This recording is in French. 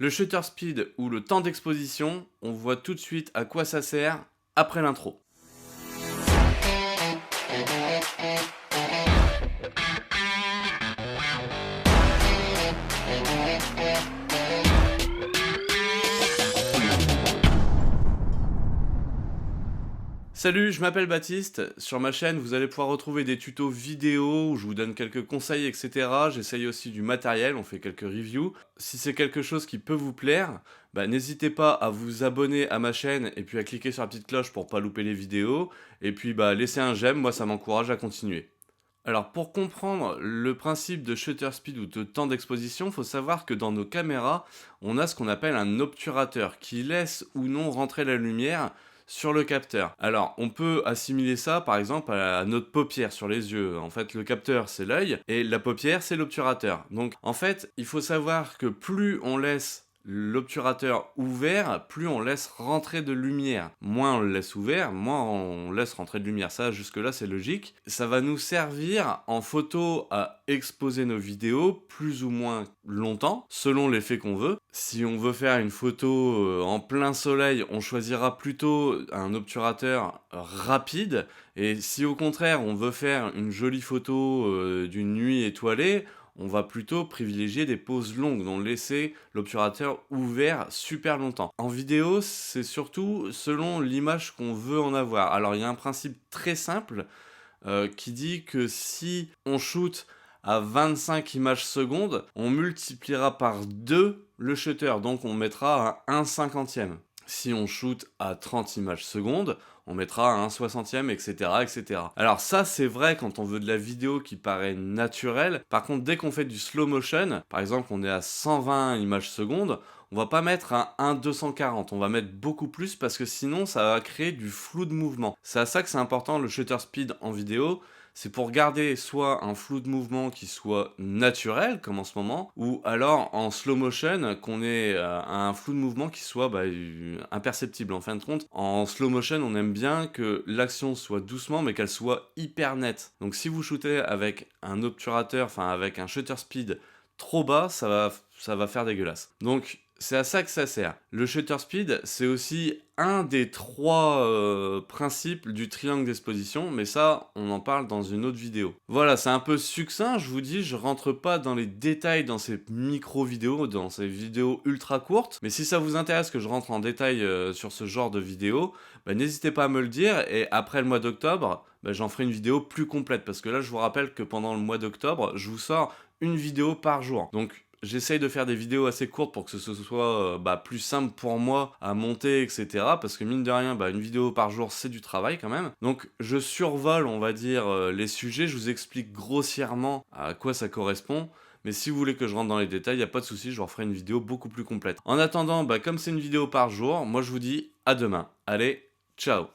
Le shutter speed ou le temps d'exposition, on voit tout de suite à quoi ça sert après l'intro. Salut, je m'appelle Baptiste. Sur ma chaîne, vous allez pouvoir retrouver des tutos vidéo où je vous donne quelques conseils, etc. J'essaye aussi du matériel, on fait quelques reviews. Si c'est quelque chose qui peut vous plaire, n'hésitez pas à vous abonner à ma chaîne et puis à cliquer sur la petite cloche pour pas louper les vidéos. Et puis laissez un j'aime, moi ça m'encourage à continuer. Alors pour comprendre le principe de shutter speed ou de temps d'exposition, il faut savoir que dans nos caméras, on a ce qu'on appelle un obturateur qui laisse ou non rentrer la lumière sur le capteur. Alors on peut assimiler ça par exemple à notre paupière sur les yeux. En fait le capteur c'est l'œil et la paupière c'est l'obturateur. Donc en fait il faut savoir que plus on laisse l'obturateur ouvert, plus on laisse rentrer de lumière. Moins on le laisse ouvert, moins on laisse rentrer de lumière. Ça, jusque-là, c'est logique. Ça va nous servir en photo à exposer nos vidéos plus ou moins longtemps, selon l'effet qu'on veut. Si on veut faire une photo en plein soleil, on choisira plutôt un obturateur rapide. Et si au contraire, on veut faire une jolie photo d'une nuit étoilée, on va plutôt privilégier des pauses longues, donc laisser l'obturateur ouvert super longtemps. En vidéo, c'est surtout selon l'image qu'on veut en avoir. Alors il y a un principe très simple qui dit que si on shoot à 25 images secondes, on multipliera par 2 le shutter, donc on mettra à 1/50. Si on shoot à 30 images secondes, on mettra à 1/60, etc., etc. Alors ça, c'est vrai quand on veut de la vidéo qui paraît naturelle. Par contre, dès qu'on fait du slow motion, par exemple, on est à 120 images secondes, on va pas mettre à 1/240, on va mettre beaucoup plus parce que sinon, ça va créer du flou de mouvement. C'est à ça que c'est important le shutter speed en vidéo. C'est pour garder soit un flou de mouvement qui soit naturel, comme en ce moment, ou alors en slow motion, qu'on ait un flou de mouvement qui soit imperceptible. En fin de compte, en slow motion, on aime bien que l'action soit doucement, mais qu'elle soit hyper nette. Donc si vous shootez avec un obturateur, enfin avec un shutter speed trop bas, ça va faire dégueulasse. Donc c'est à ça que ça sert. Le shutter speed, c'est aussi un des 3 principes du triangle d'exposition, mais ça, on en parle dans une autre vidéo. Voilà, c'est un peu succinct, je vous dis, je rentre pas dans les détails dans ces micro-vidéos, dans ces vidéos ultra courtes, mais si ça vous intéresse que je rentre en détail sur ce genre de vidéo, n'hésitez pas à me le dire, et après le mois d'octobre, j'en ferai une vidéo plus complète, parce que là, je vous rappelle que pendant le mois d'octobre, je vous sors une vidéo par jour. Donc, j'essaye de faire des vidéos assez courtes pour que ce soit plus simple pour moi à monter, etc. Parce que mine de rien, une vidéo par jour, c'est du travail quand même. Donc je survole, on va dire, les sujets, je vous explique grossièrement à quoi ça correspond. Mais si vous voulez que je rentre dans les détails, il n'y a pas de souci, je vous referai une vidéo beaucoup plus complète. En attendant, comme c'est une vidéo par jour, moi je vous dis à demain. Allez, ciao!